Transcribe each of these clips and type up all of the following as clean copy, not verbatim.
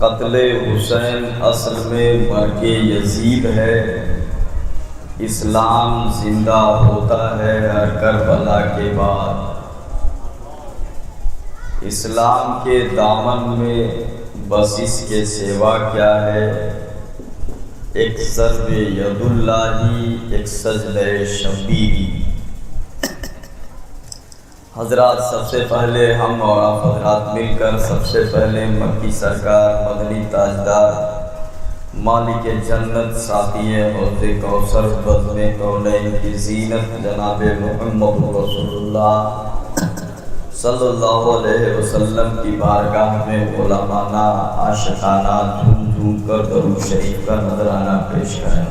قتل حسین اصل میں مرگ یزید ہے۔ اسلام زندہ ہوتا ہے ہر کربلا کے بعد۔ اسلام کے دامن میں بس اس کے سوا کیا ہے؟ ایک ضرب ید اللہ، ایک سجدہ شبیہی۔ حضرات، سب سے پہلے ہم اور آپ حضرات مل کر سب سے پہلے مکی سرکار، مدنی تاجدار، مالک جنت، ساتھی حوض کوثر، بزم کونین کی زینت، جناب محمد رسول اللہ صلی اللہ علیہ وسلم کی بارگاہ میں غلامانہ، عاشقانہ جھوم جھوم کر درود شریف کا نذرانہ پیش کریں۔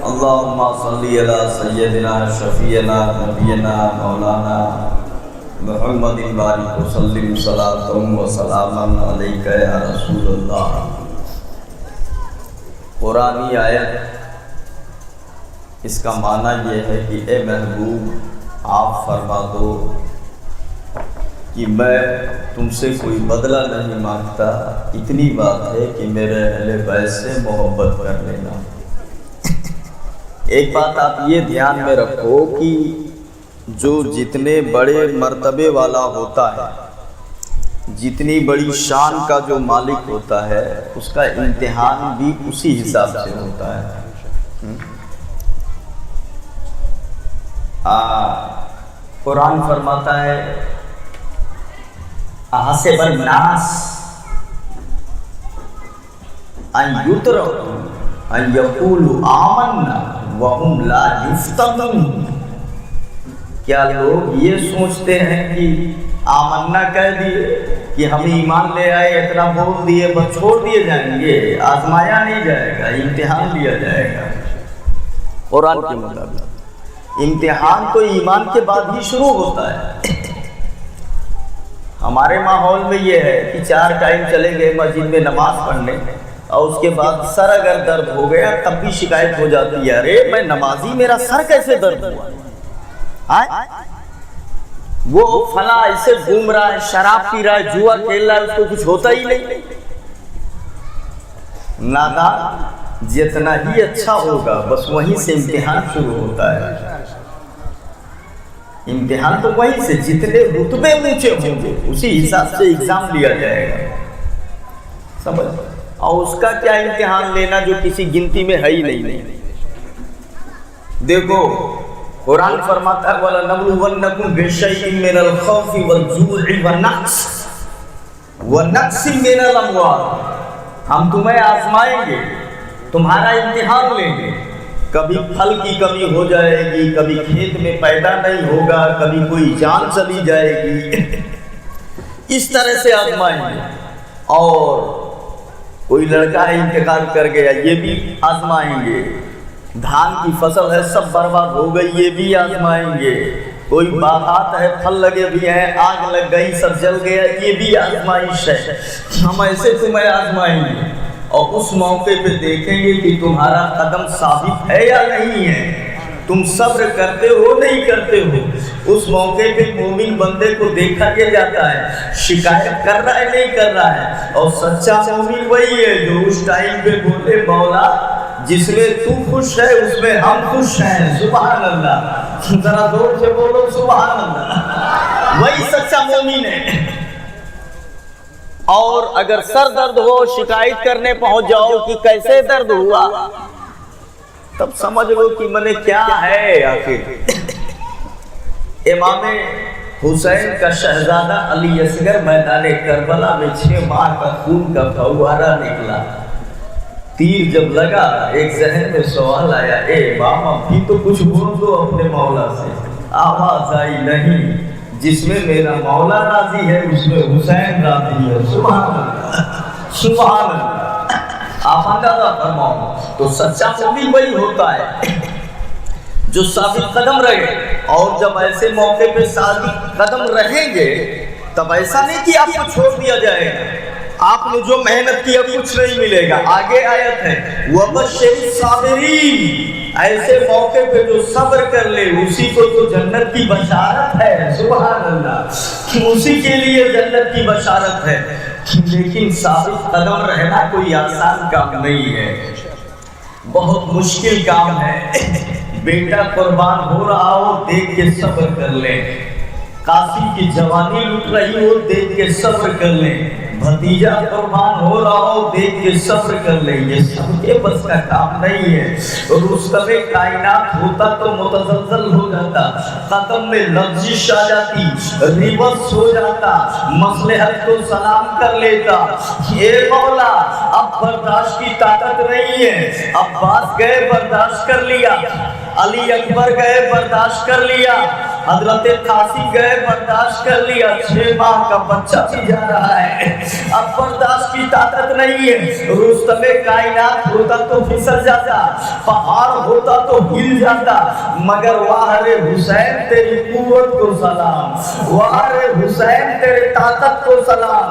اللہم صلی علی سیدنا شفیعنا نبینا مولانا محمد بارک وسلم صلاۃ و سلام علیک یا رسول اللہ۔ قرآنی آیت، اس کا معنی یہ ہے کہ اے محبوب، آپ فرما دو کہ میں تم سے کوئی بدلہ نہیں مانگتا، اتنی بات ہے کہ میرے اہل بیت سے محبت کر لینا۔ ایک بات آپ یہ دھیان میں رکھو کہ جو جتنے بڑے مرتبے والا ہوتا ہے، جتنی بڑی شان کا جو مالک ہوتا ہے، اس کا امتحان بھی اسی حساب سے ہوتا ہے۔ قرآن فرماتا ہے احسب الناس ان یترکوا ان یقولوا آمنا وہم لا یفتنون۔ کیا لوگ یہ سوچتے ہیں کہ آمنا کہہ دیے کہ ہم ایمان لے آئے، اتنا بول دیے بس چھوڑ دیے جائیں گے؟ آزمایا نہیں جائے گا، امتحان لیا جائے گا۔ قرآن کے مطابق امتحان تو ایمان کے بعد ہی شروع ہوتا ہے۔ ہمارے ماحول میں یہ ہے کہ 4 ٹائم چلے گئے مسجد میں نماز پڑھنے، اور اس کے بعد سر اگر درد ہو گیا تب بھی شکایت ہو جاتی ہے، ارے میں نمازی، میرا سر کیسے درد ہوا؟ وہ فلاں ایسے گھوم رہا ہے، شراب پی رہا ہے، جوا کھیل رہا ہے، اس کو کچھ ہوتا ہی نہیں۔ نادان جتنا ہی اچھا ہوگا بس وہیں سے امتحان شروع ہوتا ہے۔ امتحان تو وہیں سے، جتنے رتبے اونچے ہوں گے اسی حساب سے ایگزام لیا جائے گا، سمجھ؟ اور اس کا کیا امتحان لینا جو کسی گنتی میں ہے ہی نہیں۔ دیکھو قرآن فرماتا ہے وَلَنَبْلُوَنَّكُمْ بِشَيْءٍ مِّنَ الْخَوْفِ وَالْجُوعِ وَنَقْصٍ مِّنَ الْأَمْوَالِ۔ ہم تمہیں آزمائیں گے، تمہارا امتحان لیں گے، کبھی پھل کی کمی ہو جائے گی، کبھی کھیت میں پیدا نہیں ہوگا، کبھی کوئی جان چلی جائے گی، اس طرح سے آزمائیں گے۔ اور کوئی لڑکا ہے انتقال کر گیا، یہ بھی آزمائیں گے۔ دھان کی فصل ہے سب برباد ہو گئی، یہ بھی آزمائیں گے۔ کوئی باغات ہے، پھل لگے بھی ہیں، آگ لگ گئی، سب جل گیا، یہ بھی آزمائش ہے۔ ہم ایسے تمہیں آزمائیں گے اور اس موقع پہ دیکھیں گے کہ تمہارا قدم ثابت ہے یا نہیں ہے، تم صبر کرتے ہو نہیں کرتے ہو۔ اس موقع پہ مومن بندے کو دیکھا یہ جاتا ہے شکایت کر رہا ہے نہیں کر رہا ہے، اور سچا مومن وہی ہے جو اس ٹائم پہ بولے مولا جس میں تو خوش ہے اس میں ہم خوش ہیں۔ سبحان اللہ، ذرا زور سے بولو سبحان اللہ، وہی سچا مومن ہے۔ اور اگر سر درد ہو، شکایت کرنے پہنچ جاؤ کہ کیسے درد ہوا، تب سمجھ لو کہ میں نے کیا ہے آخر۔ امام حسین کا شہزادہ علی اصغر میدان کربلا میں 6 ماہ کا خون کا فوارہ نکلا۔ تیر جب لگا ایک ذہن میں سوال آیا، اے امام اب بھی تو کچھ بول دو اپنے مولا سے۔ آواز آئی نہیں، جس میں میرا مولا راضی ہے اس میں حسین راضی ہے۔ سبحان اللہ، سبحان اللہ۔ آپ اندازہ فرماؤ، تو سچا مومن وہی ہوتا ہے جو ثابت قدم رہے۔ اور جب ایسے موقع پہ ثابت قدم رہیں گے تب ایسا نہیں کہ آپ کو چھوڑ دیا جائے گا، آپ نے جو محنت کی اب کچھ نہیں ملے گا۔ آگے آیت ہے وَبَشِّرِ الصَّابِرِينَ، ایسے موقع پہ جو صبر کر لے اسی کو تو جنت کی بشارت ہے۔ سبحان اللہ، اسی کے لیے جنت کی بشارت ہے۔ لیکن ثابت قدم رہنا کوئی آسان کام نہیں ہے، بہت مشکل کام ہے۔ بیٹا قربان ہو رہا ہو دیکھ کے صبر کر لیں، قاسم کی جوانی لٹ رہی ہو دیکھ کے صبر کر لیں، بھتیجا قربان ہو رہا ہو دیکھ کے صبر کر لیں، یہ سب کے بس کا کام نہیں ہے۔ رستم کائنات ہوتا تو متزلزل ہو جاتا، قدم میں لغزش آ جاتی، ریورس ہو جاتا، مصلحت کو سلام کر لیتا، اے مولا اب برداشت کی طاقت نہیں ہے۔ عباس گئے برداشت کر لیا، علی اکبر گئے برداشت کر لیا، حضرت قاسم گئے برداشت کر لیا، 6 ماہ کا بچہ بھی جا رہا ہے، اب برداشت کی طاقت نہیں ہے۔ رستم کائنات ہوتا تو پھسل جاتا، پہاڑ ہوتا تو ہل جاتا، مگر واہ رے حسین تیری قوت کو سلام، واہ رے حسین تیرے طاقت کو سلام،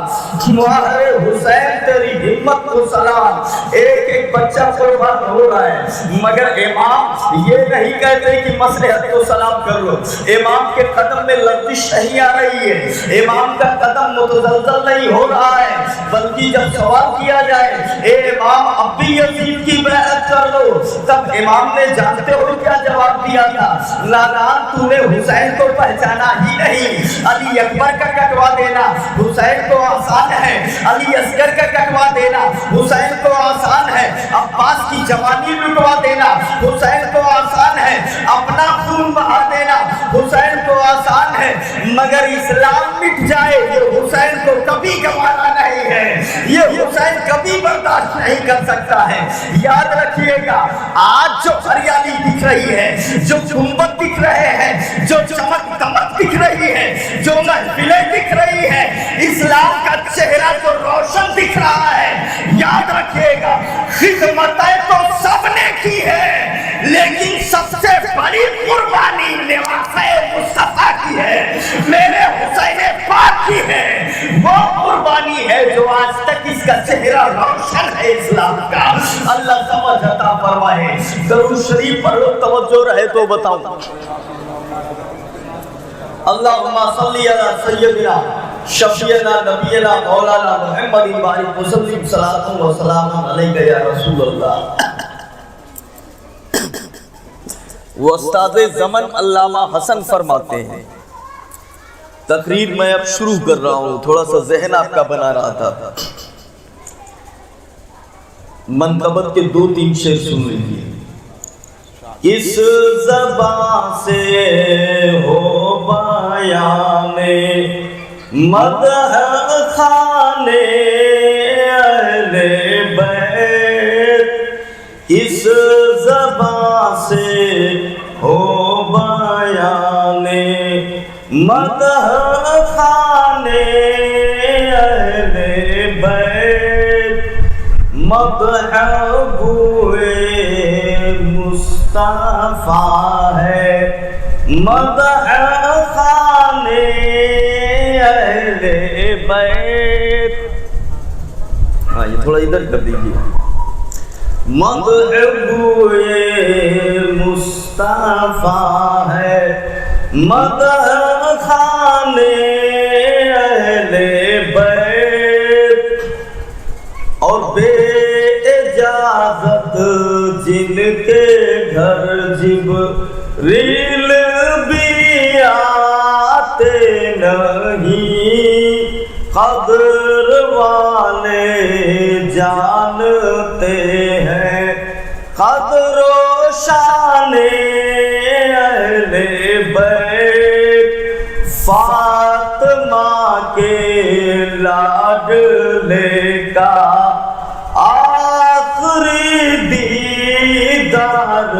واہ رے حسین تیری ہمت کو سلام۔ ایک ایک بچہ قربان ہو رہا ہے، مگر امام یہ نہیں کہتے کہ مصلحت کو سلام کر لو، امام کے قدم میں لغزش نہیں آ رہی ہے، امام کا قدم متزلزل نہیں ہو رہا ہے، بلکہ جب سوال کیا جائے اے امام اب بھی یزید کی بیعت کر لو، تب امام نے جانتے ہو کیا جواب دیا تھا؟ نادان تو نے حسین کو پہچانا ہی نہیں، علی اکبر کا کٹوا دینا حسین کو آسان ہے، علی اصغر کا کٹوا دینا حسین کو آسان ہے، عباس کی جوانی لٹوا دینا حسین کو آسان ہے، اپنا خون بہا دینا حسین کو آسان ہے، مگر اسلام مٹ جائے یہ حسین کو کبھی گوانا نہیں ہے، یہ حسین کبھی برداشت نہیں کر سکتا ہے۔ یاد رکھیے گا آج جو ہریالی دکھ رہی ہے، جو گنبد دکھ رہے ہیں، جو چمک دمک دکھ رہی ہے، جو محفلیں دکھ رہی ہے، اسلام کا چہرہ جو روشن دکھ رہا ہے، یاد رکھیے گا خدمتیں تو سب نے کی ہے، لیکن سب سے بڑی قربانی لباس مصطفیٰ کی ہے، میرے حسین پاک کی ہے، وہ قربانی ہے جو آج تک اس کا چہرہ روشن ہے اسلام کا۔ اللہ سمجھ عطا فرمائے۔ درود شریف پڑھ لو، توجہ رہے تو بتاؤں۔ اللہم صلی علی سیدنا شفیعنا نبینا مولانا محمد بارک وسلم صلاۃ و سلام علیک یا رسول اللہ۔ وہ استاد زمن علامہ حسن فرماتے ہیں، تقریر میں اب شروع کر رہا ہوں، تھوڑا سا ذہن آپ کا بنا رہا تھا، منقبت کے 2-3 شعر سن لیجیے۔ اس زبان سے ہو بیان مدح خانے اہل بیت، اس زبان سے ہو بیان مدح خانے اہل بیت، مدح بوئے مصطفیٰ ہے، مدح خانے اہل بیت۔ ہاں یہ تھوڑا ادھر کر دیجیے۔ مدح بوئے مصطفیٰ ہے، مدح خانے اہل بیت، اور بے اجازت جن کے گھر جبریل بھی آتے نہیں، قدر والے جانتے ہیں قدر و شان اہل بیت، فاطمہ کے لاڈلے کا آخری دیدار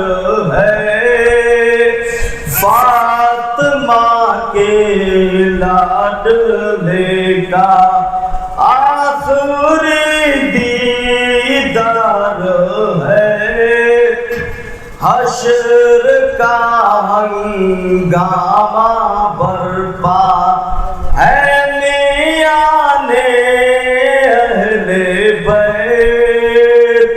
ہے، فاطمہ کے لاڈلے کا آخری دیدار ہے، حشر کا ہنگامہ برپا ہے میان اہل بیت۔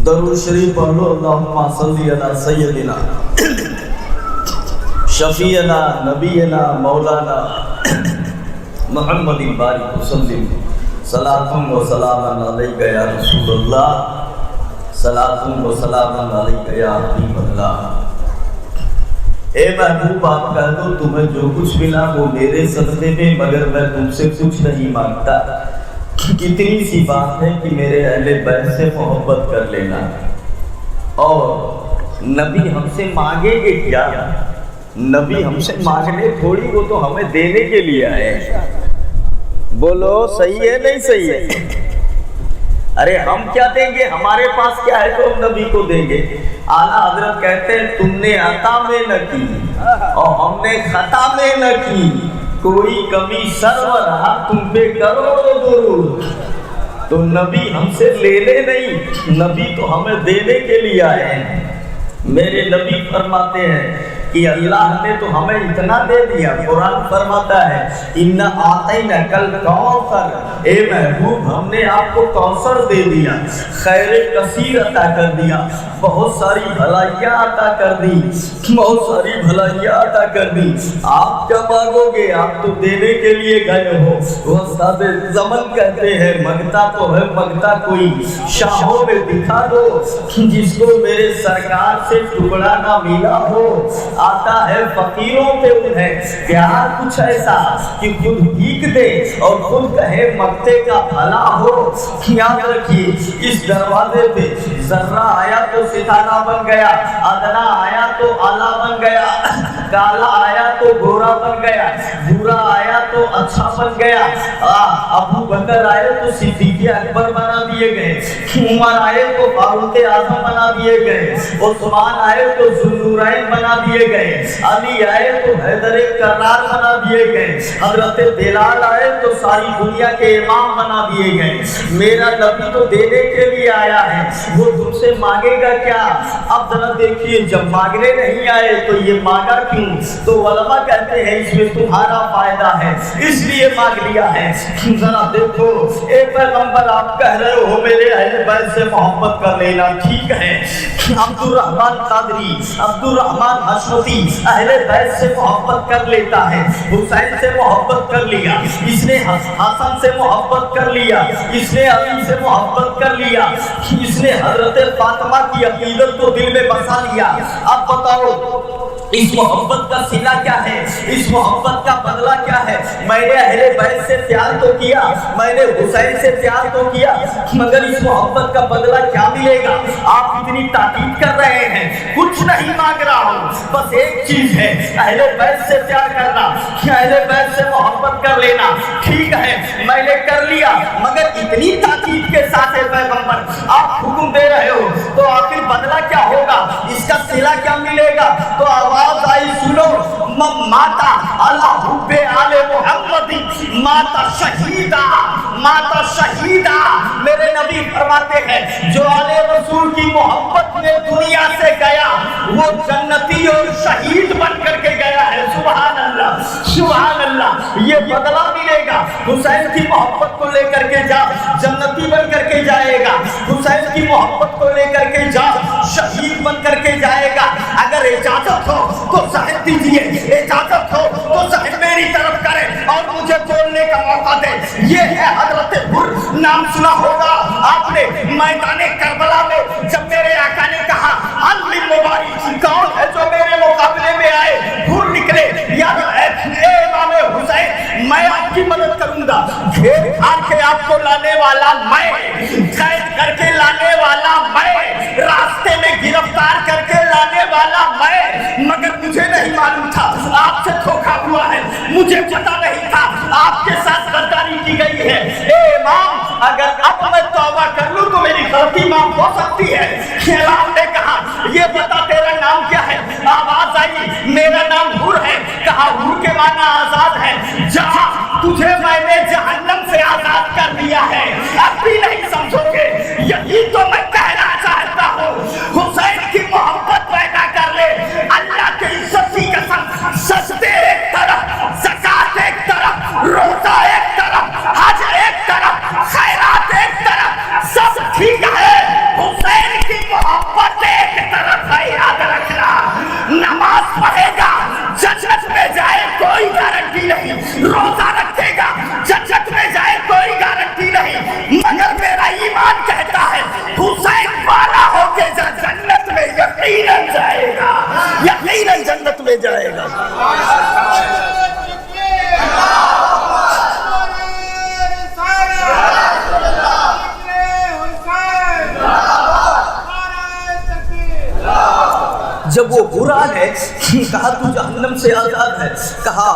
درود شریف پڑھ لو، اللہم صلی علی سیدنا شفیعنا نبینا مولانا محمد بارک وسلم صلاۃ و سلام علیک یا رسول اللہ، صلاۃ و سلام علیک یا حبیب اللہ۔ اے محبوب آپ کہہ دو تمہیں جو کچھ ملا وہ میرے صدقے میں، مگر میں تم سے کچھ نہیں مانگتا۔ اتنی سی بات ہے کہ میرے اہل بیت سے محبت کر لینا۔ اور نبی ہم سے مانگیں گے کیا؟ نبی ہم سے مانگنے تھوڑی، وہ تو ہمیں دینے کے لیے آئے۔ بولو صحیح ہے نہیں صحیح ہے؟ ارے ہم کیا دیں گے؟ ہمارے پاس کیا ہے تو ہم نبی کو دیں گے۔ اعلیٰ حضرت کہتے ہیں تم نے عطا میں نہ کی اور ہم نے خطا میں نہ کی، کوئی کمی سرور رہا تم پہ کروڑوں درود۔ تو نبی ہم سے لینے نہیں، نبی تو ہمیں دینے کے لیے آئے ہیں۔ میرے نبی فرماتے ہیں کہ اللہ نے تو ہمیں اتنا دے دیا، قرآن فرماتا ہے اِنَّا أَعْطَيْنَاكَ الْكَوْثَرَ، اے محبوب ہم نے آپ کو کوثر دے دیا، خیر کثیر عطا کر دیا، بہت ساری بھلائیاں عطا کر دی، بہت ساری بھلائیاں عطا کر دی۔ آپ کیا مانگو گے؟ آپ تو دینے کے لیے گئے ہو۔ وہ استاد زمن کہتے ہیں مانگتا تو ہے مانگتا کوئی، شاہوں میں دکھا دو جس کو میرے سرکار سے ٹکڑا نہ ملا ہو۔ آتا ہے فقیروں پہ انہیں پیار کچھ ایسا کہ خود بھیک دے اور خود کہے مکتے کا بھلا ہو۔ یاد رکھیے اس دروازے پہ ذرہ آیا تو ستارہ بن گیا، ادنا آیا تو آلہ بن گیا، کالا آیا تو گورا بن گیا، برا آیا تو اچھا بن گیا۔ ابو بکر آئے تو صدیق اکبر بنا دیے گئے، عمر آئے تو فاروق اعظم بنا دیے گئے، عثمان آئے تو ذوالنورین بنا دیے گئے، علی آئے تو حیدر کرار بنا دیے گئے، حضرت بلال آئے تو ساری دنیا کے امام بنا دیے گئے۔ میرا نبی تو دینے کے لیے آیا ہے، وہ تم سے مانگے گا کیا؟ اب ذرا دیکھیے جب مانگنے نہیں آئے تو یہ مانگا کیوں؟ تو علماء کہتے ہیں اس میں تمہارا فائدہ ہے اس لیے مانگ لیا ہے۔ ذرا دیکھو اے پیغمبر آپ کہہ رہے ہو میرے اہل بیت سے محبت کر لینا، ٹھیک ہے، عبد الرحمن قادری، عبد الرحمن حشمتی اہل بیت سے محبت کر لیتا ہے، حسین سے محبت کر لیا، اس نے حسن سے محبت کر لیا، اس نے علی سے محبت کر لیا، اس نے حضرت فاطمہ کی عقیدت کو دل میں بسا لیا۔ اب بتاؤ اس محبت کا صلہ کیا ہے؟ اس محبت کا بدلہ کیا ہے؟ میں نے اہل بیت سے پیار تو کیا، میں نے حسین سے پیار تو کیا، مگر اس محبت کا بدلہ کیا ملے گا؟ آپ اتنی تاکید کر رہے ہیں، کچھ نہیں مانگ رہا ہوں، بس ایک چیز ہے اہل بیت سے پیار کرنا، اہل بیت سے محبت کر لینا۔ ٹھیک ہے میں نے کر لیا، مگر اتنی تاکید کے ساتھ پیغمبر آپ حکم دے رہے ہو تو آخر بدلہ کیا ہوگا؟ اس کا صلہ کیا ملے گا؟ تو آواز آئی سنو، ماتا اللہ حب آل محمد ماتا شہیدہ، ماتا شہیدہ۔ میرے نبی فرماتے ہیں جو آل رسول کی محبت میں دنیا سے گیا وہ جنتی اور شہید بن کر کے گیا ہے۔ سبحان اللہ سبحان اللہ، یہ بدلہ ملے گا۔ حسین کی محبت کو لے کر کے جا، جنتی بن کر کے جائے گا، حسین کی محبت کو لے کر کے جا، شہید بن کر کے جائے گا۔ اگر اجازت ہو تو صاحب دیجئے، اجازت ہو تو صاحب میری طرف کرے اور مجھے بولنے کا موقع دے۔ یہ ہے حضرت حر، نام سنا ہوگا آپ نے میدان کربلا میں جب میرے آقا نے کہا علی مبارک کون ہے جو میرے مقابلے میں آئے؟ حر نکلے، یا اے امام حسین میں آپ کی مدد کروں گا، گھیر کھار کے آپ کو لانے والا میں، قید کر کے لانے والا میں، راستے میں گرفتار کر کے لانے والا میں، مگر مجھے نہیں معلوم تھا آپ سے دھوکا ہوا ہے، مجھے پتا نہیں تھا آپ کے ساتھ غداری کی گئی ہے۔ اے امام اگر اب میں توبہ کر لوں تو میری غلطی معاف ہو سکتی ہے۔ امام نے کہا یہ بتا تیرا نام کیا ہے؟ آواز آئی میرا نام حر ہے۔ کہا حر کے معنی آزاد ہے، جا تجھے میں نے جہنم سے آزاد کر دیا ہے، اب بھی نہیں سمجھو گے؟ یہی تو میں کہنا چاہتا ہوں، حسین کی محبت پیدا کر لے، اللہ کی عزت کی قسم، سجدے ایک طرف، زکات ایک طرف، روزہ ایک طرف، حج ایک طرف، خیرات ایک طرف، سب ٹھیک ہے، حسین کی محبت ایک طرف ہے۔ یاد رکھنا نماز پڑھے گا جنت میں جائے کوئی گارنٹی نہیں، روزہ رکھے گا جب وہ برا ہے کہا تو جہنم سے آزاد ہے، کہا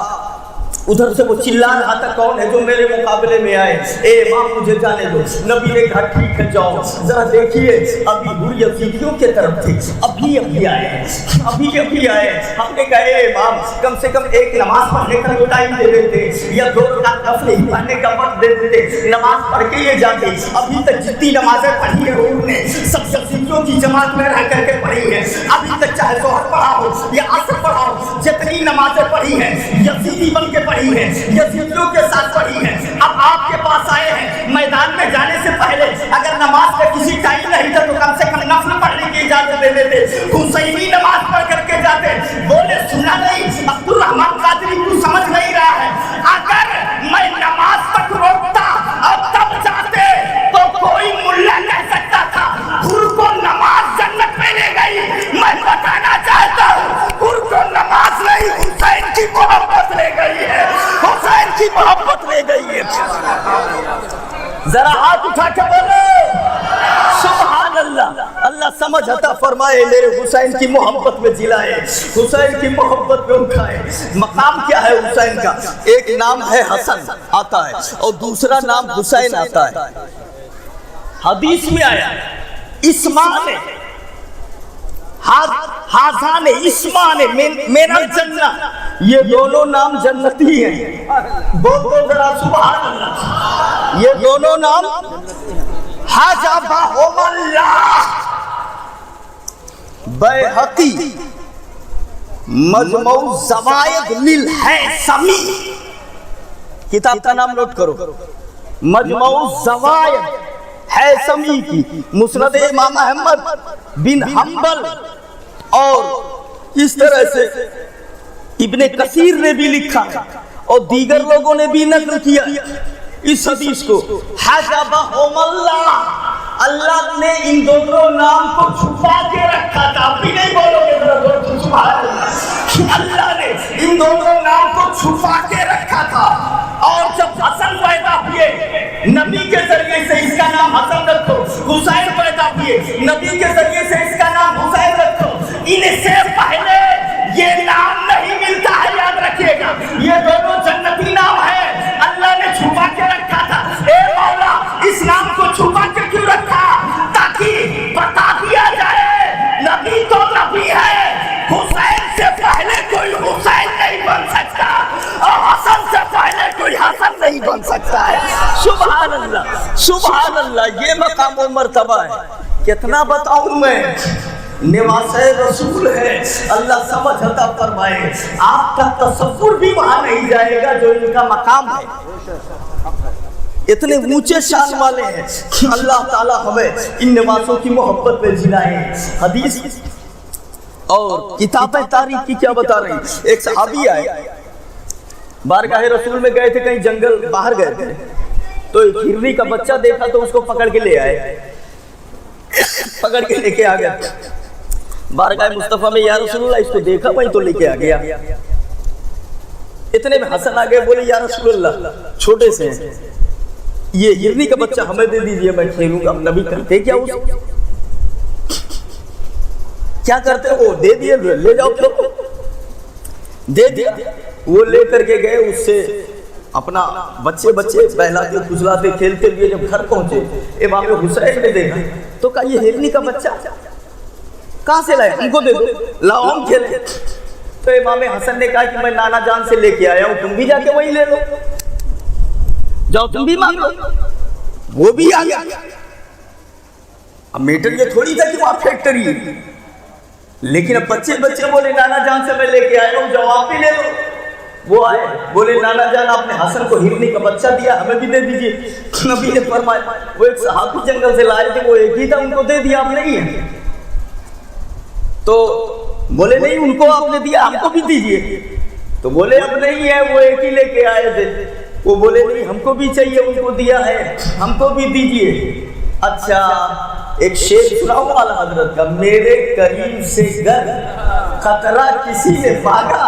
ادھر سے وہ چلا رہا تھا کون ہے جو میرے مقابلے میں آئے، اے امام مجھے جانے دو۔ نبی نے کہا ٹھیک ہے جاؤ، ذرا دیکھیے ابھی حور یزیدیوں کے طرف تھے، ابھی آئے آئے۔ ہم نے کہا اے امام کم سے کم ایک نماز پڑھنے کا ٹائم دے دیتے یا 2 رکعت نفل پڑھنے کا وقت دے دیتے، نماز پڑھ کے یہ جاتے۔ ابھی تک جتنی نمازیں پڑھی ہیں حور نے سب یزیدیوں کی جماعت میں رہ کر کے پڑھی ہیں، ابھی تک چاہے ظہر پڑھا ہو یا عصر پڑھا ہو، جتنی نمازیں پڑھی ہیں یزیدی بن کے پڑھی ہے، یزیدیوں کے ساتھ پڑھی ہے۔ اب آپ کے پاس آئے ہیں، میدان میں جانے سے پہلے اگر نماز کا کسی ٹائم نہیں تھا تو کم سے کم نفل پڑھنے کی اجازت دے دیتے، حسینی نماز پڑھ کر کے جاتے۔ بولے سنا نہیں عبد الرحمن قادری تو سمجھ نہیں رہا ہے، اگر میں نماز تک روکتا اور تب جاتے تو کوئی ملا کہہ سکتا تھا حور کو نماز جنت میں لے گئی۔ میں بتانا چاہتا ہوں حور کو نماز نہیں حسین کی محبت لے گئی ہے، حسین کی محبت لے گئی ہے۔ ذرا ہاتھ اٹھا کے بولو سبحان اللہ۔ اللہ سمجھ عطا فرمائے، میرے حسین کی محبت میں جلائے، حسین کی محبت میں اٹھائے۔ مقام کیا ہے حسین کا؟ ایک نام ہے حسن آتا ہے اور دوسرا نام حسین آتا ہے۔ حدیث میں آیا اسمان حاضان اسمان من الجنہ، یہ دونوں نام جنتی ہیں۔ بولو ذرا سبحان اللہ۔ یہ دونوں نام حجبہم اللہ۔ بیہقی مجموع الزوائد للہیثمی، کتاب کا نام نوٹ کرو، مجموع الزوائد ہیثمی کی، مسند امام احمد بن حنبل، اور اس طرح سے ابن کثیر نے بھی لکھا اور دیگر لوگوں نے بھی نقل کیا اس حدیث کو۔ حجبہم اللہ، اللہ نے ان دونوں نام کو چھپا کے رکھا تھا۔ آپ بھی نہیں بولو گے ذرا سبحان اللہ۔ اللہ نے ان دونوں نام کو چھپا کے رکھا تھا، اور جب حسن پیدا ہوئے نبی کے ذریعے سے اس کا نام حسن رکھو، حسین پیدا ہوئے نبی کے ذریعے سے اس کا نام حسین رکھو۔ ان سے پہلے یہ نام نہیں ملتا ہے، یاد رکھیے گا، یہ دونوں جنتی نام ہے، اللہ نے چھپا کے رکھا تھا۔ اے مولا اس نام کو چھپا کے کیوں رکھا؟ تاکہ بتا دیا جائے نبی تو نبی ہے، حسین سے پہلے کوئی حسین نہیں بن سکتا اور حسن سے پہلے کوئی حسن نہیں بن سکتا ہے۔ سبحان اللہ سبحان اللہ، یہ مقام و مرتبہ ہے۔ کتنا بتاؤں میں، نواسہ رسول ہے، اللہ سمجھ عطا فرمائے۔ آپ کا تصور بھی وہاں نہیں جائے گا جو ان کا مقام ہے، اتنے اونچے شان والے ہیں۔ اللہ تعالی ہمیں ان نواسوں کی محبت میں جلائے۔ حدیث اور کتابیں تاریخ کی کیا بتا رہی؟ ایک صحابی آئے، بارگاہ رسول میں گئے تھے، کہیں جنگل باہر گئے تھے، تو ایک ہرنی کا بچہ دیکھا تو اس کو پکڑ کے لے آئے، پکڑ کے لے کے آ گیا بارگاہ مصطفیٰ میں، یا رسول اللہ اس کو دیکھا وہیں تو لے کے آ گیا۔ اتنے میں حسن آ گئے، بولے یا رسول اللہ چھوٹے سے ہیں، یہ ہرنی کا بچہ ہمیں دے دیجئے، میں کھیلوں گا۔ نبی کرتے کیا اس کیا کرتے وہ دے دیے، لے جاؤ کھیلو، دے دیا۔ وہ لے کر کے گئے، اس سے اپنا بچے بہلاتے کھجلاتے کھیلتے ہوئے جب گھر پہنچے، امام حسین نے دیکھا تو کہا یہ ہرنی کا بچہ کہاں سے لائے؟ ہم کو دے دو، لاؤ ہم کھیلیں۔ تو امام حسن نے کہا کہ میں نانا جان سے لے کے آیا ہوں، تم بھی جا کے وہی لے لو، جاؤ تم بھی مانگ لو۔ وہ بھی آ گیا۔ اب میٹر یہ تھوڑی تھا کہ وہاں فیکٹری ہے، لیکن اب بچے بولے نانا جان سے میں لے کے آیا ہوں، جاؤ آپ بھی لے لو۔ وہ آئے، بولے نانا جان آپ نے حسن کو ہرنی کا بچہ دیا، ہمیں بھی دے دیجئے۔ نبی نے فرمایا، وہ ایک صحابی جنگل سے لائے تھے، وہ ایک ہی تھا، ان کو دے دیا، آپ نہیں ہے۔ تو بولے نہیں، ان کو آپ نے دیا، ہم کو بھی دیجئے۔ تو بولے اب نہیں ہے، وہ ایک ہی لے کے آئے تھے۔ وہ بولے نہیں، ہم کو بھی چاہیے، ان کو دیا ہے، ہم کو بھی دیجئے۔ اچھا ایک شعر سناؤں اعلیٰ حضرت کا، میرے کریم سے گر خطرہ کسی نے بھاگا،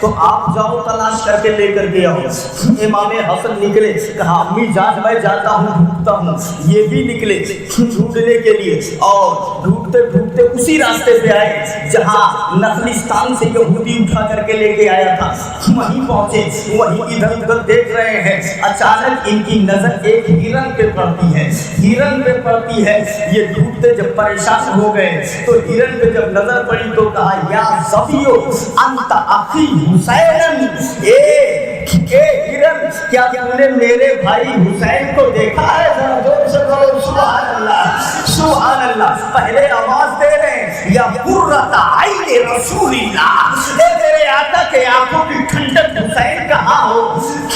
تو آپ جاؤ تلاش کر کے لے کر کے آؤ۔ امام حسن نکلے، کہا امی جان میں جاتا ہوں ڈھونڈتا ہوں۔ یہ بھی نکلے ڈھونڈنے کے لیے، اور ڈھونڈتے ڈھونڈتے اسی راستے پہ آئے جہاں نخلستان سے یہودی اٹھا کر کے لے کے آیا تھا۔ وہیں پہنچے، وہیں ادھر ادھر دیکھ رہے ہیں، اچانک ان کی نظر ایک ہرن پہ پڑتی ہے، ہرن پہ پڑتی ہے۔ یہ ڈھونڈتے جب پریشان ہو گئے تو ہرن پہ جب نظر پڑی تو کہا یا ظبیو انت اخی حسین، اے ہرن کیا تم نے میرے بھائی حسین کو دیکھا ہے؟ ذرا زور سے بولو سبحان اللہ سبحان اللہ۔ پہلے آواز دے رہے ہیں یا قرۃ عین رسول اللہ، اے میرے آقا کے آنکھوں کی ٹھنڈک حسین کہاں ہو،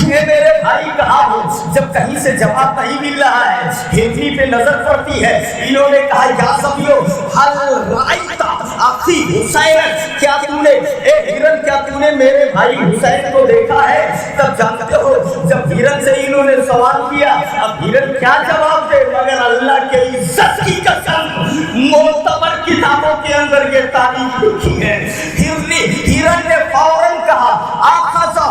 اے میرے بھائی کہاں ہو؟ جب کہیں سے جواب نہیں مل رہا ہے، ہرنی پہ نظر پڑتی ہے، انہوں نے کہا یا ظبیو هل رأیت اخی حسین، کیا تم نے اے ہرن کیا تم نے میرے بھائی حسین کو دیکھا ہے؟ تب جانتے ہو جب ہرن سے انہوں نے سوال کیا، اب ہرن کیا جواب دے، مگر اللہ کے عزت کی قسم معتبر کتابوں کے اندر یہ تاریخ لکھی ہے۔ ہرن نے فوراً کہا اخذہ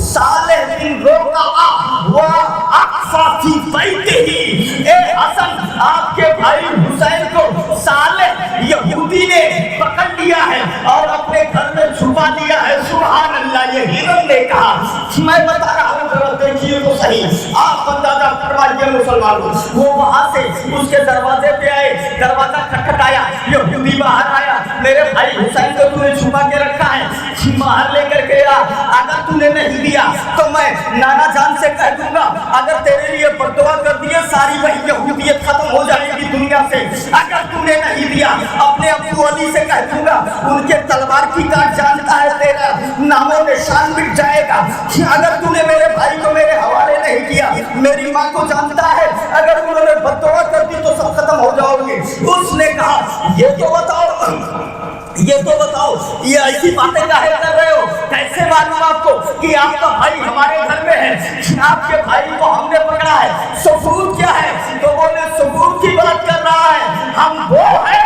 صالح بن رقعہ واقفا فی بیتہ، اے حسن آپ کے بھائی حسین کو صالح یہودی نے پکڑ لیا ہے اور اپنے گھر میں چھپا لیا ہے۔ سبحان اللہ، یہ ہرن نے کہا۔ میں بتا رہا ہوں ذرا دیکھیے تو صحیح، آپ اندازہ فرمائیے مسلمانوں، وہ وہاں سے اس کے دروازے پہ آئے، دروازہ کھٹکھٹایا، یہودی باہر آیا، میرے بھائی حسین کو تو نے چھپا کے رکھا ہے، باہر لے کر گیا، اگر تو نے نہیں دیا تو میں نانا جان سے کہہ دوں گا، اگر تیرے لیے بددعا کر دیے ساری وہی یہودیت ختم ہو جائے گی دنیا سے، اگر تو نے نہیں دیا اپنے ابو علی سے کہہ دوں گا، ان کے تلوار کی کاٹ جانتا ہے تیرا نام و نشان مٹ جائے گا، اگر تو نے میرے بھائی کو میرے حوالے نہیں کیا، میری ماں کو جانتا ہے، اگر انہوں نے بددعا کر دی تو سب ختم ہو جاؤ گے۔ اس نے کہا یہ تو بتاؤ یہ ایسی باتیں کاہے کر رہے ہو، کیسے معلوم آپ کو کہ آپ کا بھائی ہمارے گھر میں ہے، آپ کے بھائی کو ہم نے پکڑا ہے، ثبوت کیا ہے؟ تو وہ نے ثبوت کی بات کر رہا ہے، ہم وہ ہے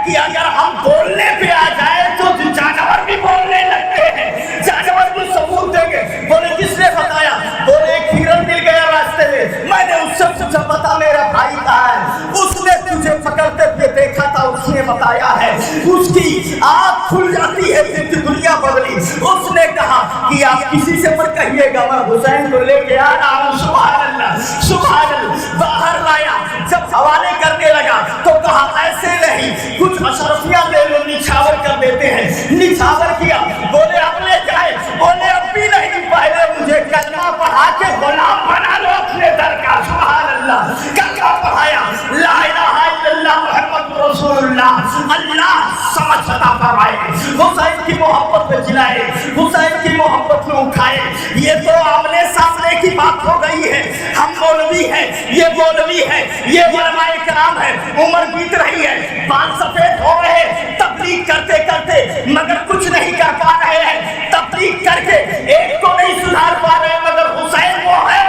کہ اگر ہم بولنے پہ آ جائے تو جانور بھی بولنے لگتے ہیں، جانور بھی ثبوت دیں گے۔ بولے کس نے بتایا؟ بولے ایک ہرن مل گیا راستے میں نے اس سے پوچھا بتا میرا بھائی کہاں ہے، اس نے تجھے پکڑتے ہوئے دیکھا تھا، اس نے بتایا ہے، اس کی آنکھ کھل جاتی ہے، پھر دنیا بدلی۔ اس نے کہا کہ آپ کسی سے مت کہیے گا میں حسین کو لے کے آ رہا ہوں۔ سبحان اللہ سبحان اللہ، باہر لایا، جب حوالے کرنے لگا تو کہا ایسے نہیں، کچھ اشرفیاں لے لو، نچھاور کر دیتے ہیں، نچھاور کیا، بولے اب لے جائے، بولے اب بھی نہیں، پہلے مجھے کلمہ پڑھا کے غلام بنا لو اپنے در کا۔ سبحان اللہ، کلمہ پڑھایا، لا الہ الا اللہ محمد رسول اللہ، اللہ سمجھ عطا فرمائے، حسین کی محبت میں جلائے، حسین کی محبت میں اٹھائے۔ یہ تو آمنے سامنے کی بات ہو گئی ہے، ہم مولوی ہیں، یہ مولوی ہے، یہ علماء کرام ہے، عمر بیت رہی ہے، بال سفید ہو رہے ہیں، تبلیغ کرتے کرتے مگر کچھ نہیں کر پا رہے ہیں، تبلیغ کر کے ایک کو نہیں سدھار پا رہے ہیں، مگر حسین وہ ہے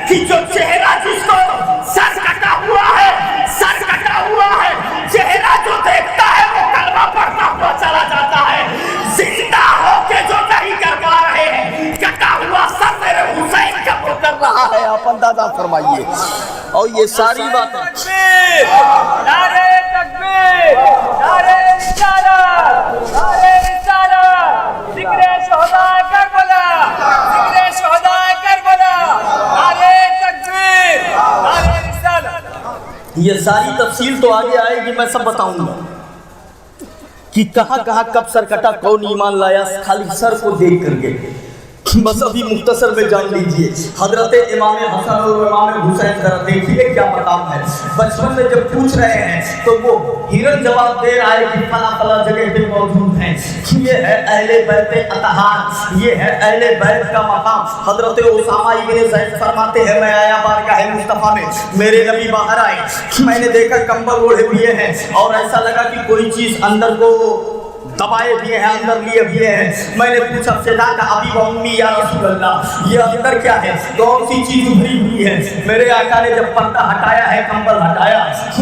کہ جو چہرہ جس کو سر کٹا ہوا ہے، سر کٹا ہوا ہے، چہرہ جو دیکھتا ہے وہ کلمہ پڑھتا ہوا چلا جاتا ہے، زندہ ہو کے جو نہیں کر پا رہے ہیں، کٹا ہوا سر میرے حسین کا وہ کر رہا ہے۔ آپ اندازہ فرمائیے، اور یہ ساری باتیں نعرہ تکبیر، نعرہ رسالت، نعرہ رسالت، ذکر شہداء کربلا، ذکر شہداء کربلا، نعرہ تکبیر، نعرہ رسالت۔ یہ ساری تفصیل تو آگے آئے گی، میں سب بتاؤں گا کہ کہاں کہاں کب سر کٹا، کون ایمان لایا، خالی سر کو دیکھ کر کے بس ابھی مختصر میں جان لیجئے۔ حضرت امام حسن اور امام حسین ذرا دیکھیے کیا مقام ہے۔ بچپن میں جب پوچھ رہے ہیں تو وہ ہرن جواب دے رہا ہے کہ فلاں فلاں جگہ پہ موجود ہیں، یہ ہے اہل بیت اطہار، یہ ہے اہل بیت کا مقام۔ حضرت اسامہ ابن زید فرماتے ہیں میں آیا بارگاہ مصطفیٰ میں، میرے نبی باہر آئے، میں نے دیکھا کمبل اوڑھے ہوئے ہیں اور ایسا لگا کہ کوئی چیز اندر کو دبائے بھی ہیں، اندر لیے بھی ہیں۔ میں نے پوچھا فداک ابی و امی یا رسول اللہ، یہ اندر کیا ہے، کون سی چیز ابھری ہوئی ہے؟ میرے آقا نے جب پردہ ہٹایا ہے، کمبل ہٹایا،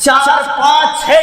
4, 5, 6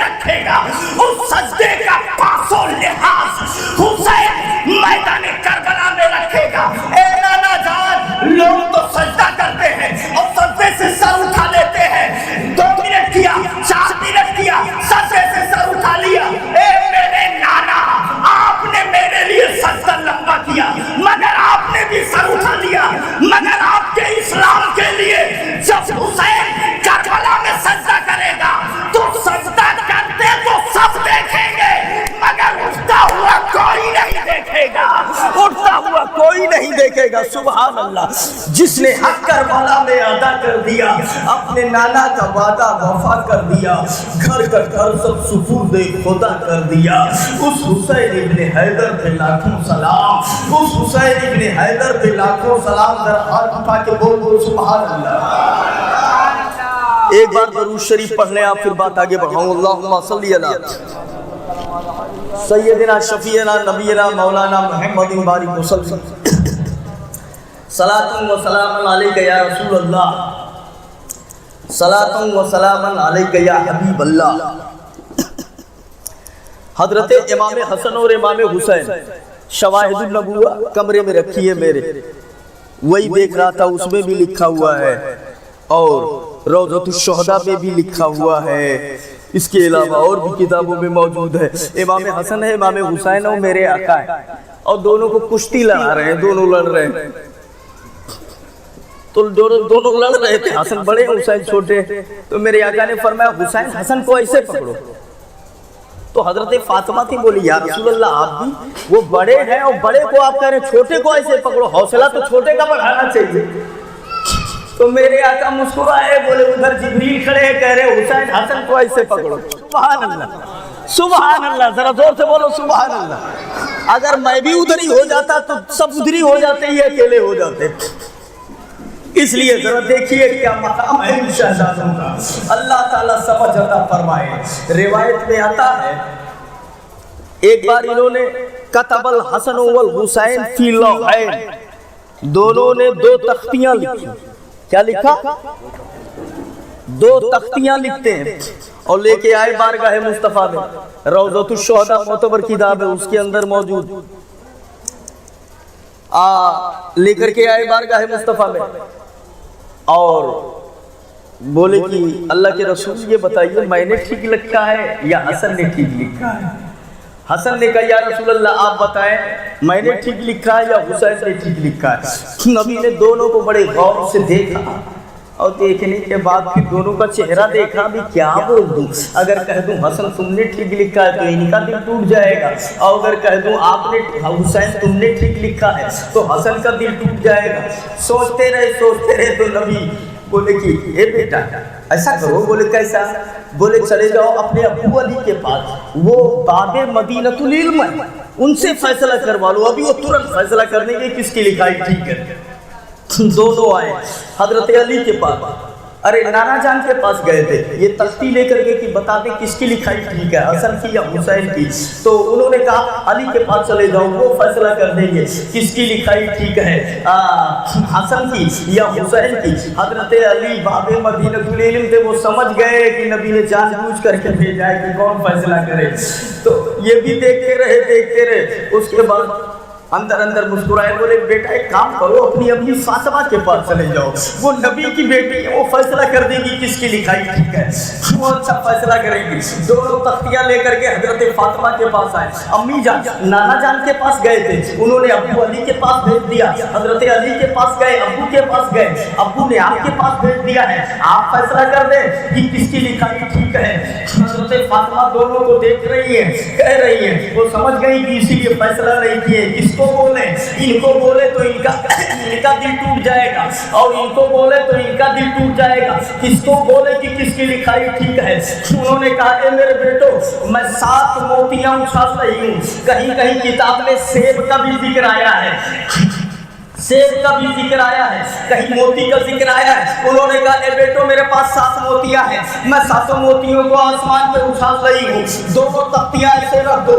رکھے گا، اس سجدے کا پاس و لحاظ حسین میدان کربلا میں رکھے گا۔ اے نانا جان، لوگ تو سجدہ کرتے ہیں اور سجدے سے سر اٹھا لیتے ہیں، 2 منٹ کیا، 4 منٹ کیا، سجدے سے سر اٹھا لیا۔ اے میرے نانا، آپ نے میرے لیے سجدہ لمبا کیا مگر آپ نے بھی سر اٹھا لیا، مگر آپ کے اسلام کے لیے جب حسین کربلا میں سجدہ کرے گا تو سجدہ کرتے تو سب دیکھیں گے مگر اٹھتا ہوا کوئی نہیں دیکھے گا، اٹھتا ہوا کوئی نہیں دیکھے گا۔ سبحان اللہ، جس نے حق کربلا میں ادا کر دیا، اپنے نانا کا وعدہ وفا کر دیا، گھر کا گھر سب سپرد خدا کر دیا، اس حسین ابن حیدر پہ لاکھوں سلام، اس حسین ابن حیدر پہ لاکھوں سلام۔ ذرا ہاتھ اٹھا کے بول سبحان اللہ۔ ایک بار درود شریف پڑھ لیں آپ، پھر بات آگے بڑھاؤں۔ اللہم صلی علی سیدنا شفیعنا نبینا مولانا محمد بارک وسلم، صلاۃ و سلام علیک یا رسول اللہ، صلاۃ و سلام علیک یا حبیب اللہ۔ حضرت امام حسن اور امام حسین شواہد النبوہ کمرے میں رکھی ہے میرے، وہی دیکھ رہا تھا، اس میں بھی لکھا ہوا ہے اور روضۃ الشہداء میں بھی لکھا ہوا ہے، اس کے علاوہ اور بھی کتابوں میں موجود ہے۔ امام حسن ہے، امام حسین اور میرے آقا ہے، اور دونوں کو کشتی لڑا رہے ہیں، دونوں لڑ رہے ہیں، تو دونوں لڑ رہے تھے، حسن بڑے حسین چھوٹے، تو میرے آقا نے فرمایا حسین حسن کو ایسے پکڑو، تو حضرت فاطمہ تھی، بولی یا رسول اللہ آپ بھی، وہ بڑے ہیں اور بڑے کو آپ کہہ رہے ہیں چھوٹے کو ایسے پکڑو، حوصلہ تو چھوٹے کا بڑھانا چاہیے۔ تو میرے آقا مسکرائے، بولے ادھر جبریل کھڑے ہیں، کہہ رہے حسین حسن کو ایسے پکڑو۔ سبحان اللہ، سبحان اللہ، ذرا زور سے بولو سبحان اللہ۔ اگر میں بھی ادھر ہی ہو جاتا تو سب ادھر ہی ہو جاتے، ہی اکیلے ہو جاتے۔ اس لیے ذرا دیکھیے کیا مقام ہے ان شہزادوں کا، اللہ تعالیٰ سمجھ عطا فرمائے۔ روایت میں آتا ہے ایک بار انہوں نے کتب الحسن والحسین فی لوحین، دونوں نے 2 تختیاں لکھی۔ کیا لکھا؟ 2 تختیاں لکھتے ہیں اور لے کے آئے بارگاہ مصطفیٰ میں، روضۃ الشہداء معتبر کتاب ہے، اس کے اندر موجود، لے کر کے آئے بارگاہ مصطفیٰ میں، اور بولے کہ اللہ کے رسول یہ بتائیے میں نے ٹھیک لکھا ہے یا حسن نے ٹھیک لکھا ہے؟ حسن نے کہا یا رسول اللہ آپ بتائیں میں نے ٹھیک لکھا ہے یا حسین نے ٹھیک لکھا ہے؟ نبی نے دونوں کو بڑے غور سے دیکھا اور دیکھنے کے بعد پھر دونوں کا چہرہ دیکھا، بھی کیا بول دوں، اگر کہہ دوں حسن تم نے ٹھیک لکھا ہے تو ان کا دل ٹوٹ جائے گا، اور اگر کہہ دوں آپ نے حسین تم نے ٹھیک لکھا ہے تو حسن کا دل ٹوٹ جائے گا۔ سوچتے رہے تو نبی بولے کہ اے بیٹا ایسا کرو، بولے کیسا؟ بولے چلے جاؤ اپنے ابو علی کے پاس، وہ باب مدینۃ العلم ہے، ان سے فیصلہ کروا لو، ابھی وہ ترنت فیصلہ کر دیں گے کس کی لکھائی ٹھیک ہے۔ دونوں آئے حضرت علی کے پاس، ارے نانا جان کے پاس گئے تھے، یہ تختی لے کر کے کہ بتا دیں کس کی لکھائی ٹھیک ہے، حسن کی یا حسین کی؟ تو انہوں نے کہا علی کے پاس چلے جاؤ، وہ فیصلہ کر دیں گے کس کی لکھائی ٹھیک ہے، حسن کی یا حسین کی۔ حضرت علی باب مدینۃ العلم تھے، وہ سمجھ گئے کہ نبی نے جان بوجھ کر کے بھیجا ہے کہ کون فیصلہ کرے، تو یہ بھی دیکھتے رہے۔ اس کے بعد اندر مسکرائے، بولے بیٹا ایک کام کرو اپنی امی فاطمہ کے پاس چلے جاؤ، وہ نبی کی بیٹی ہے، وہ فیصلہ کر دے گی کس کی لکھائی ٹھیک ہے، وہ اچھا فیصلہ کریں گی۔ دونوں تختیاں لے کر کے حضرت فاطمہ کے پاس آئے، امی جان نانا جان کے پاس گئے تھے، انہوں نے ابو علی کے پاس بھیج دیا، حضرت علی کے پاس گئے، ابو کے پاس گئے، ابو نے آپ کے پاس بھیج دیا ہے، آپ فیصلہ کر دیں کہ کس کی لکھائی ٹھیک ہے۔ حضرت فاطمہ دونوں کو دیکھ رہی ہے، کہہ رہی ہے، وہ سمجھ گئی کہ اسی لیے فیصلہ نہیں کیے، کس کو بولے، ان کو بولے تو ان کا دل ٹوٹ جائے گا، اور ان کو بولے تو ان کا دل ٹوٹ جائے گا، کس کو بولے کہ کس کی لکھائی ٹھیک ہے۔ انہوں نے کہا اے میرے بیٹو میں 7 موتیاں اچھال رہی ہوں، کہیں کتاب میں سیب کا بھی ذکر آیا ہے، سیب کا بھی ذکر آیا ہے، کہیں موتی کا ذکر آیا ہے۔ انہوں نے کہا اے بیٹو میرے پاس 7 موتیاں ہیں، میں 7 موتیوں کو آسمان پہ اچھال رہی ہوں، دونوں تختیاں ایسے رکھ دو،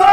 2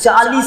40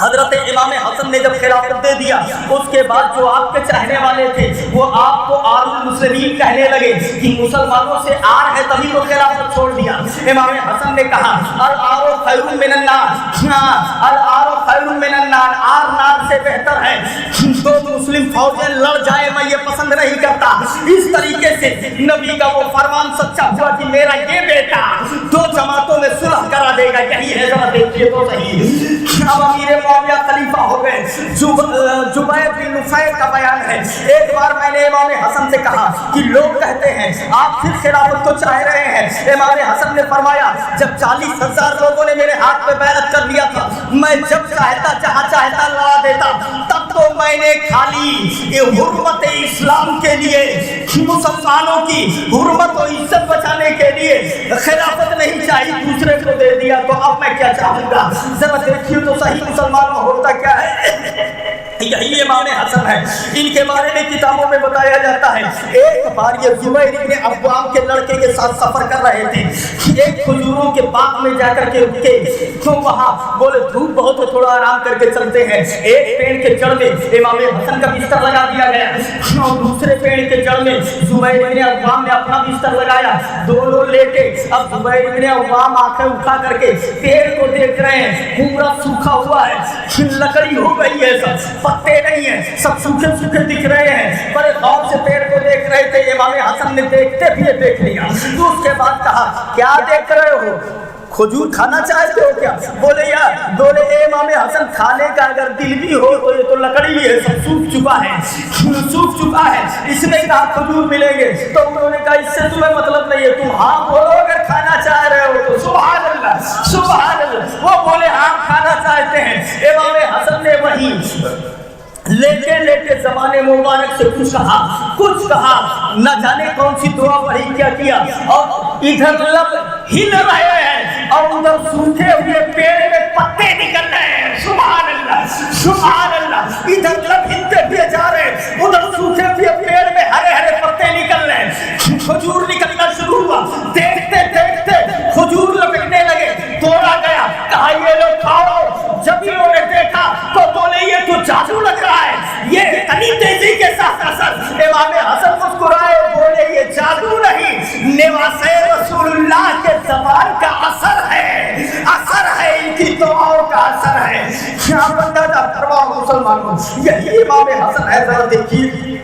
حضرت امام حسن نے جب خلافت دے دیا اس کے بعد جو آپ کے چاہنے والے تھے وہ آپ کو آر المسلمین کہنے لگے کہ مسلمانوں سے آر ہے تبھی تو خلافت چھوڑ دیا۔ امام حسن نے کہا الآر خیر من النار، الآر خیر من النار، آر نار سے بہتر ہے، دو مسلم فوجیں لڑ جائیں میں یہ پسند نہیں کرتا۔ اس طریقے سے نبی کا وہ فرمان سچا ہوا کہ میرا یہ بیٹا دو جماعتوں میں صلح کرا دے گا، یہی ہے، ذرا دیکھیے تو صحیح۔ اب امیر معاویہ خلیفہ ہو گئے۔ جبیر بن نفیر کا بیان ہے، ایک بار میں نے امام حسن سے کہا کہ لوگ کہتے ہیں آپ پھر خلافت کو چاہ رہے ہیں۔ امام حسن نے فرمایا جب 40,000 لوگوں نے میرے ہاتھ پہ بیعت کر لیا تھا، میں جب چاہتا جہاں چاہتا لڑا دیتا، تب تو میں نے خالی حرمت اسلام کے لیے، مسلمانوں کی حرمت و عزت بچانے کے لیے خلافت نہیں چاہی، دوسرے کو دے دیا، تو اب میں کیا چاہوں گا؟ ذرا دیکھیے تو صحیح مسلمان میں ہوتا کیا ہے۔ یہی امام حسن ہے، ان کے بارے میں کتابوں میں بتایا جاتا ہے۔ ایک بار یہ زبیر ابن عوام کے لڑکے کے ساتھ سفر کر رہے تھے، ایک کھجوروں کے باغ میں جا کر کے رکے، تو وہاں بولے دھوپ بہت ہے تھوڑا آرام کر کے چلتے ہیں۔ ایک پیڑ کے جڑ میں امام حسن کا بستر لگا دیا گیا اور دوسرے پیڑ کے جڑ میں زبیر ابن عوام نے اپنا بستر لگایا، دونوں لیٹے۔ اب زبیر ابن عوام آنکھیں اٹھا کر کے پیڑ کو دیکھ رہے ہیں، پورا سوکھا ہوا ہے، لکڑی ہو گئی ہے، سب پتے نہیں ہیں، سب سوکھے سوکھے دکھ رہے ہیں، بڑے غور سے پیڑ کو دیکھ رہے تھے۔ امام حسن نے دیکھتے بھی دیکھ لیا، تو اس کے بعد کہا کیا دیکھ رہے ہو؟ کھجور کھانا چاہتے ہو کیا؟ بولے یار، بولے اے امام حسن کھانے کا اگر دل بھی ہو تو یہ تو لکڑی بھی ہے، سب سوکھ چکا ہے، سوکھ چکا ہے، اس نے کہا کھجور ملیں گے، تو انہوں نے کہا اس سے تمہیں مطلب نہیں ہے، تم ہاں بولو اگر کھانا چاہ رہے ہو تو۔ سبحان اللہ، سبحان اللہ، وہ بولے ہاں کھانا چاہتے ہیں۔ امام حسن نے وہی لیٹے لیٹے زبان مبارک سے کچھ کہا، نہ جانے کون سی دعا پڑھی، کیا کیا، اور ادھر لب ہل رہے ہیں اور ادھر سوکھے ہوئے پیڑ میں پتے نکل رہے ہیں۔ سبحان اللہ، سبحان اللہ، ادھر لب ہلتے ہوئے جا رہے ہیں، ادھر سوکھے ہوئے پیڑ میں ہرے ہرے پتے نکل رہے ہیں، کھجور نکلنا شروع ہوا، دیکھتے دیکھتے کھجور لپکنے لگے، توڑا گیا، کہا یہ لو کھاؤ۔ جب انہوں نے دیکھا تو بولے یہ تو جادو لگ رہا ہے، یہ اتنی تیزی کے ساتھ اثر۔ امام حسن مسکرائے، بولے یہ جادو نہیں، نواز رسول اللہ کے زبان کا اثر ہے، اثر ہے، ان کی دعاؤں کا اثر ہے۔ کیا بندہ جا کرواؤ مسلمانوں، یہی امام حسن ہے۔ ذرا دیکھیے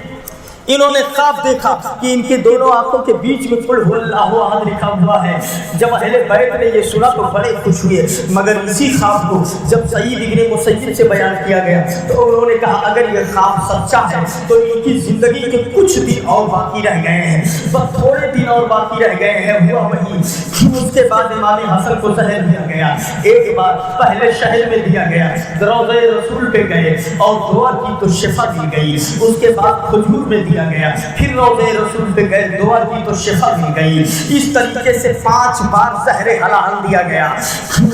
انہوں نے خواب دیکھا کہ ان کے دونوں آنکھوں کے بیچ میں قل هو اللہ احد لکھا ہوا ہے۔ جب اہل بیت نے یہ سنا تو بڑے خوش ہوئے، مگر اسی خواب کو جب سعید ابن مسیب سے بیان کیا گیا تو انہوں نے کہا اگر یہ خواب سچا ہے تو ان کی زندگی کے کچھ دن اور باقی رہ گئے ہیں، بس تھوڑے دن اور باقی رہ گئے ہیں۔ ہوا وہی، اس کے بعد امام حسن کو زہر دیا گیا، ایک بار پہلے شہر میں دیا گیا، روضہ رسول پہ گئے اور دعا کی تو شفا دی گئی، اس کے بعد کھجور میں دیا گیا، پھر روضہ رسول پہ گئے، دعا کی تو شفا دی گئی۔ اس طریقے سے 5 بار زہر حلال دیا گیا،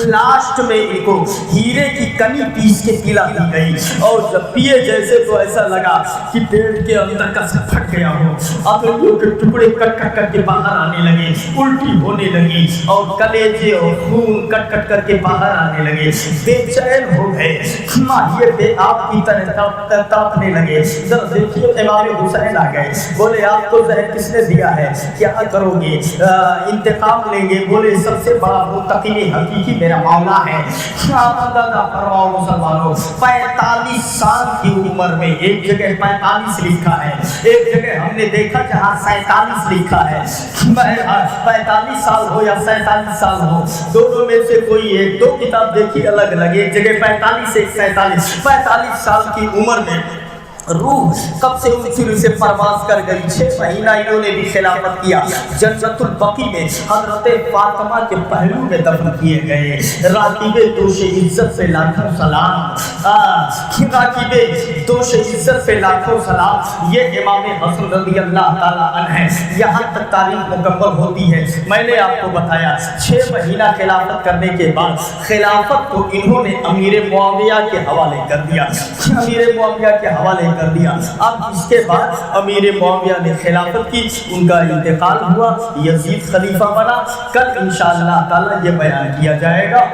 لاسٹ میں ان کو ہیرے کی کنی پیس کے پلا دی گئی، اور جب پیے جیسے تو ایسا لگا کہ پیٹ کے اندر کا سب پھٹ گیا ہو، آدمیوں کے ٹکڑے کٹ کٹ کر کے باہر آنے لگے، الٹی ہونے لگی اور کلیجے اور خون کٹ کٹ کر کے باہر آنے لگے، بے چین ہو گئے، ماہیے بے آپ کی طرح تاپنے لگے۔ ذرا دیکھیے امام حسین آ گئے، بولے آپ کو زہر کس نے دیا ہے، کیا کرو گے، انتقام لیں گے؟ بولے سب سے بڑا منتقم حقیقی میرا مولا ہے۔ فرماؤ مسلمانوں، 45 سال کی عمر میں، ایک جگہ 45 لکھا ہے، ایک جگہ ہم نے دیکھا جہاں 47 لکھا ہے، 45 سال ہو یا 47 سال ہو، دونوں میں سے کوئی ایک، دو کتاب دیکھی الگ الگ، ایک جگہ 45 ایک 47، 45 سال کی عمر میں روح کب سے ان سے پرواز کر گئی، 6 مہینہ انہوں نے بھی خلافت کیا۔ جنت البقیع میں حضرت فاطمہ کے پہلو میں دفن کیے گئے۔ راکب دوش عزت سے لاکھوں سلام، راکب دوش عزت سے لاکھوں سلام، یہ امام حسن رضی اللہ تعالیٰ عنہ ہے۔ یہاں تک تاریخ مکمل ہوتی ہے۔ میں نے آپ کو بتایا 6 مہینہ خلافت کرنے کے بعد خلافت کو انہوں نے امیر معاویہ کے حوالے کر دیا، امیر معاویہ کے حوالے کر دیا۔ اب اس کے بعد امیر معاویہ نے خلافت کی، ان کا انتقال ہوا، یزید خلیفہ بنا۔ کل انشاءاللہ تعالی یہ بیان کیا جائے گا۔